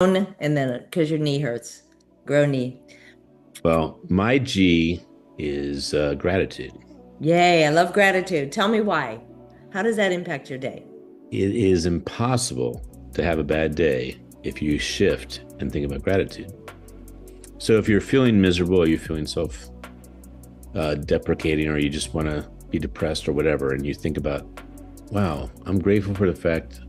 And then because your knee hurts, grow knee. Well, my G is gratitude. Yay, I love gratitude. Tell me why. How does that impact your day? It is impossible to have a bad day if you shift and think about gratitude. So if you're feeling miserable, or you're feeling self deprecating, or you just want to be depressed or whatever, and you think about, wow, I'm grateful for the fact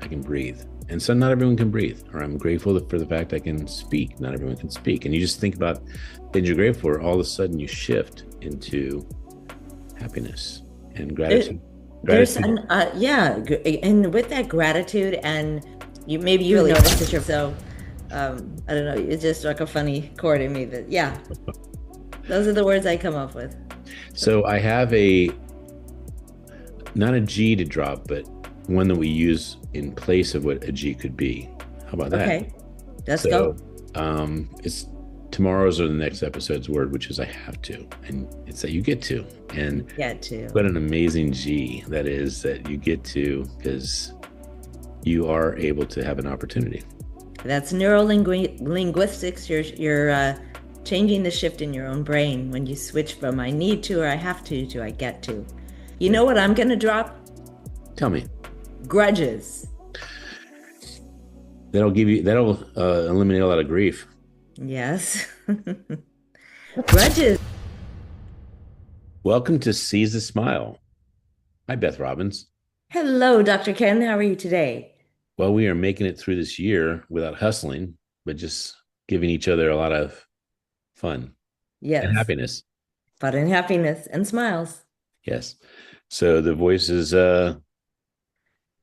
I can breathe. And so not everyone can breathe, or I'm grateful for the fact I can speak. Not everyone can speak. And you just think about things you're grateful for, all of a sudden you shift into happiness and There- gratitude. There's Gratitude. an yeah, and with that gratitude, and you've noticed that you're I don't know, it just struck a funny chord in me that yeah, those are the words I come up with. So, So I have a not a G to drop, but one that we use in place of what a G could be. How about that? okay, let's So go. it's tomorrow's or the next episode's word, which is I have to. And it's that you get to. And Get to. what an amazing G that is that you get to because you are able to have an opportunity. That's linguistics. You're changing the shift in your own brain when you switch from I need to or I have to I get to. You Yeah. know what I'm gonna drop? Tell me. Grudges. That'll eliminate a lot of grief. Yes. Grudges. Welcome to Seize the Smile. Hi, Beth Robbins. Hello, Dr. Ken. How are you today? Well, we are making it through this year without hustling, but just giving each other a lot of fun and Yes. happiness. Fun and happiness and smiles. Yes. So the voice is Me,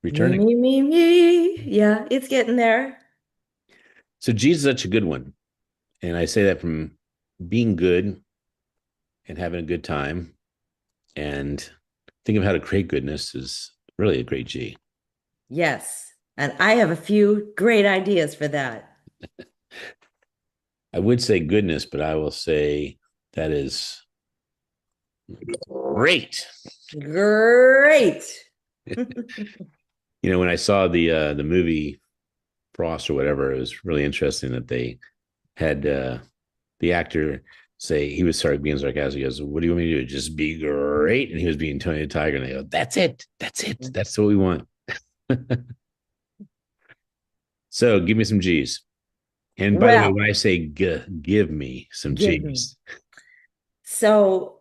returning. me, me, me. Yeah, it's getting there. So Jesus is such a good one. And I say that from being good and having a good time and think of how to create goodness is really a great G. Yes. And I have a few great ideas for that. I would say goodness, but I will say that is great. Great. You know, when I saw the movie Frost or whatever, it was really interesting that they had the actor say he was sorry being sarcastic. He goes, "What do you want me to do? Just be great?" And he was being Tony the Tiger, and they go, "That's it, that's it, that's what we want." So give me some G's. And by the way, Well, when I say give me some give me. G's, So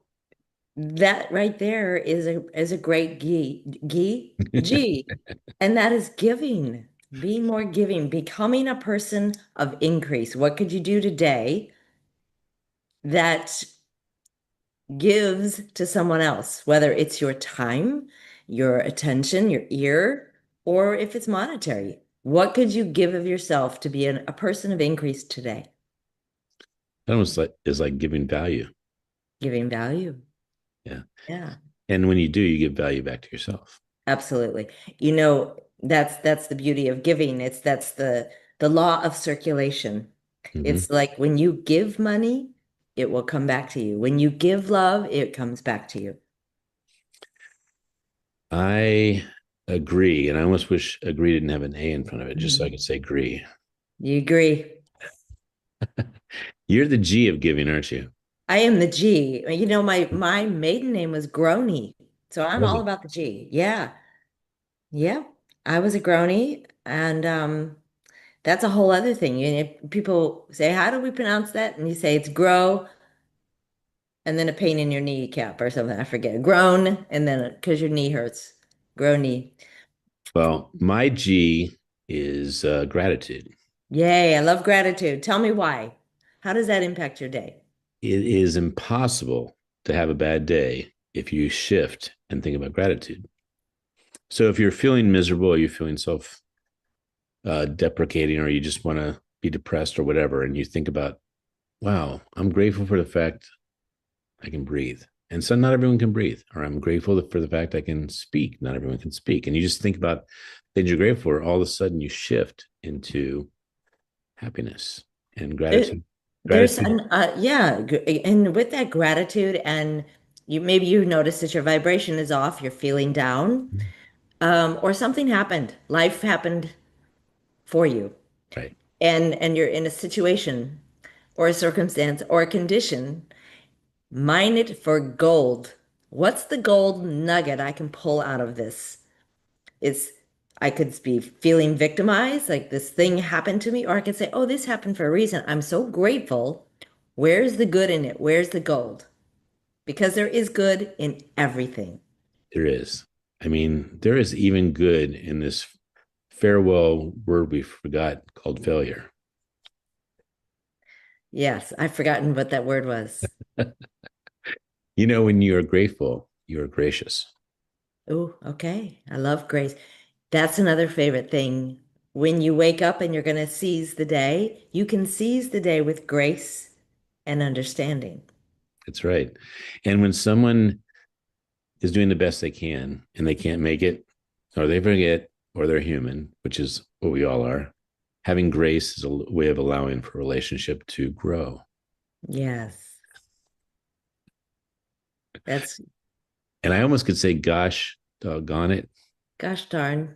that right there is a great G, and that is giving. Being more giving, becoming a person of increase. What could you do today that gives to someone else, whether it's your time, your attention, your ear, or if it's monetary? What could you give of yourself to be a person of increase today? that almost like is like giving value. Giving value. Yeah. Yeah, And when you do, you give value back to yourself. absolutely. That's the beauty of giving. That's the law of circulation. Hmm. It's like when you give money, it will come back to you. When you give love, it comes back to you. I agree. And I almost wish agree didn't have an A in front of it, just so I Mhm. could say agree. You agree? You're the G of giving, aren't you? I am the G. My maiden name was Grony, so I'm Was all it? about the G. Yeah, yeah. I was a Grony, and that's a whole other thing. People say, "How do we pronounce that?" And you say it's grow, and then a pain in your kneecap or something. I forget. Groan, and then because your knee hurts, grow knee. Well, my G is gratitude. Yay! I love gratitude. Tell me why. How does that impact your day? It is impossible to have a bad day if you shift and think about gratitude. So if you're feeling miserable, or you're feeling self deprecating, or you just want to be depressed or whatever, and you think about, wow, I'm grateful for the fact I can breathe. And so not everyone can breathe, or I'm grateful for the fact I can speak. Not everyone can speak. And you just think about things you're grateful for, all of a sudden you shift into happiness and There, gratitude. there's Gratitude. an yeah, and with that gratitude, and you notice that your vibration is off, you're feeling down, or something happened, life happened for you. Right. and you're in a situation or a circumstance or a condition, mine it for gold. What's the gold nugget I can pull out of this? It's I could be feeling victimized, like this thing happened to me, or I could say, "Oh, this happened for a reason. I'm so grateful. Where's the good in it? Where's the gold?" Because there is good in everything. There is. I mean, there is even good in this farewell word we forgot called failure. Yes, I've forgotten what that word was. You know, when you are grateful, you are gracious. Oh, okay. I love grace. That's another favorite thing. When you wake up and you're going to seize the day, you can seize the day with grace and understanding. That's right. And when someone is doing the best they can and they can't make it, or they forget, or they're human, which is what we all are, having grace is a way of allowing for a relationship to grow. Yes, that's And I almost could say, gosh, doggone it. gosh darn.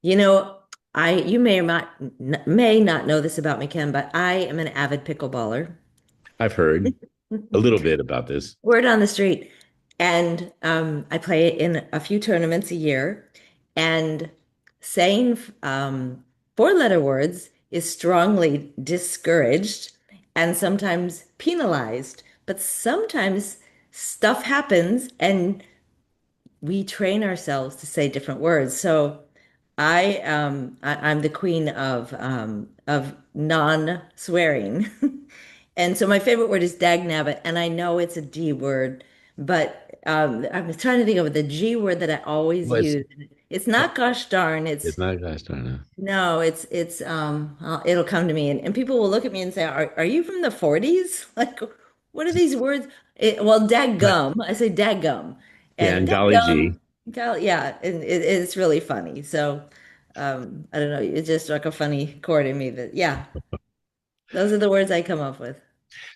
You know, you may not know this about me, Ken, but I am an avid pickleballer. I've heard a little bit about this. Word on the street. And I play in a few tournaments a year. And saying four-letter words is strongly discouraged and sometimes penalized. But sometimes stuff happens and we train ourselves to say different words. So I'm the queen of non-swearing. And so my favorite word is dagnabbit, and I know it's a D word, but I was trying to think of the G word that I always Well, use. It's not gosh darn, it's not, gosh darn it. no, it'll come to me and people will look at me and say, are you from the 40s? Like, what are these words? Well, But dadgum. I say dadgum. yeah, And and golly dadgum, gee. yeah, and it's really funny. So I don't know, it just struck a funny chord in me that yeah, those are the words I come up with.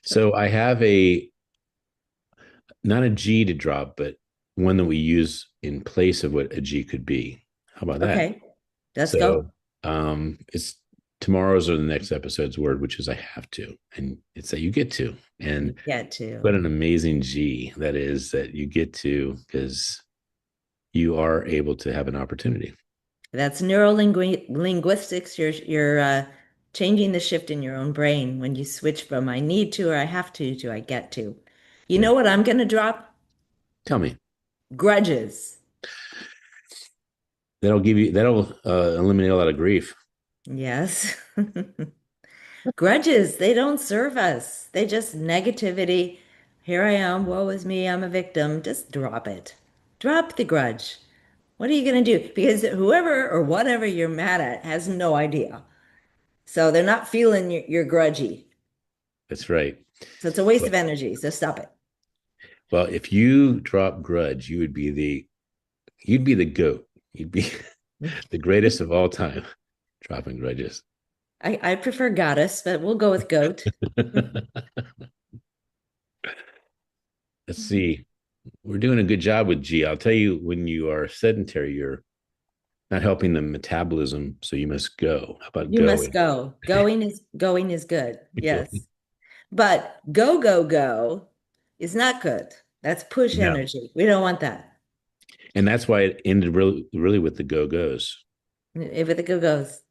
So I have a not a G to drop, but one that we use in place of what a G could be. How about that? Okay, let's So go. it's tomorrow's or the next episode's word, which is I have to. And it's that you get to. You And get what to. an amazing G that is that you get to because you are able to have an opportunity. That's neurolinguistics. You're changing the shift in your own brain when you switch from I need to or I have to I get to. You Yeah. know what I'm going to drop? Tell me. Grudges. That'll eliminate a lot of grief. Yes. Grudges, they don't serve us. They just negativity. Here I am, woe is me, I'm a victim. Just drop it. Drop the grudge. What are you going to do? Because whoever or whatever you're mad at has no idea. So they're not feeling your grudgy. That's right. So it's a waste Well, of energy. So stop it. well, if you drop grudge, you'd be the goat. You'd be the greatest of all time, dropping grudges. I prefer goddess, but we'll go with goat. Let's see. We're doing a good job with G. I'll tell you, when you are sedentary, you're not helping the metabolism, so you must go. How about You must going? go. Going is good. Yes. But go is not good. That's push No. energy. We don't want that. And that's why it ended really with the go goes If it go goes,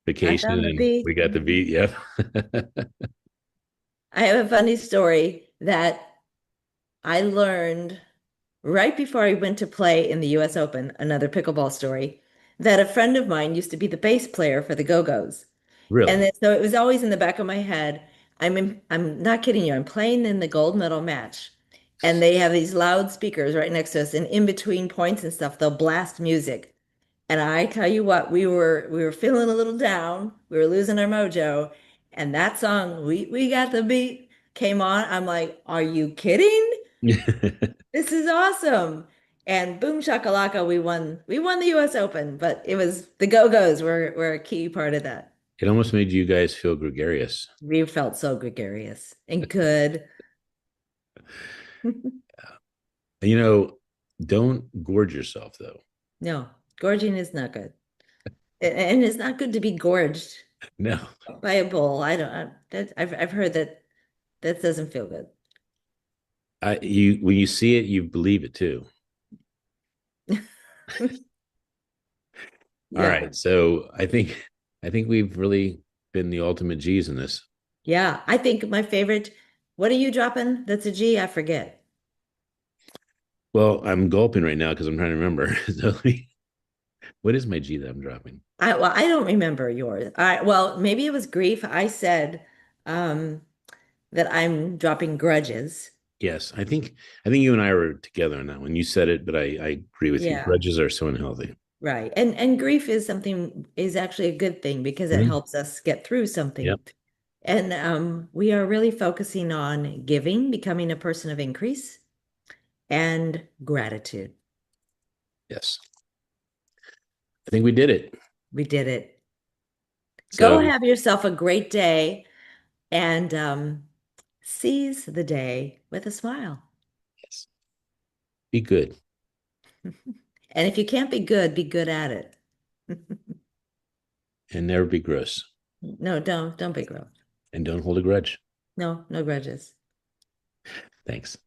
I vacation, found the and bee. we got the V. Yep. I have a funny story that I learned right before I went to play in the US Open, another pickleball story, that a friend of mine used to be the bass player for the Go-Go's. And Really? then, so it was always in the back of my head. I'm not kidding you. I'm playing in the gold medal match, and they have these loudspeakers right next to us, and in between points and stuff, they'll blast music. And I tell you what, we were feeling a little down. We were losing our mojo, and that song, we got the beat, came on. I'm like, are you kidding? It This is awesome. And boom shakalaka, we won the US Open, but it was the Go-Go's were a key part of that. almost made you guys feel gregarious. We felt so gregarious and good. You know, don't gorge yourself though. No, gorging is not good. And it's not good to be gorged No, by a bull. I don't, I've heard that that doesn't feel good. you when you see it, you believe it too. All Yeah. right, so I think we've really been the ultimate G's in this. Yeah. I think my favorite, what are you dropping? That's a G? I forget. Well, I'm gulping right now because I'm trying to remember. So, what is my G that I'm dropping? Well, I don't remember yours. Well, maybe it was grief. I said um that I'm dropping grudges. Yes, I think you and I were together on that one. You said it, but I agree with you. Yeah. Grudges are so unhealthy. Right. And grief is something is actually a good thing because it Mhm. helps us get through Yep. something. And we are really focusing on giving, becoming a person of increase, and gratitude. Yes. I think we did it. We did it. Go So have yourself a great day and seize the day with a smile. yes, be good And if you can't be good at it. and never be gross No, don't be gross. and don't hold a grudge. No, no grudges. Thanks.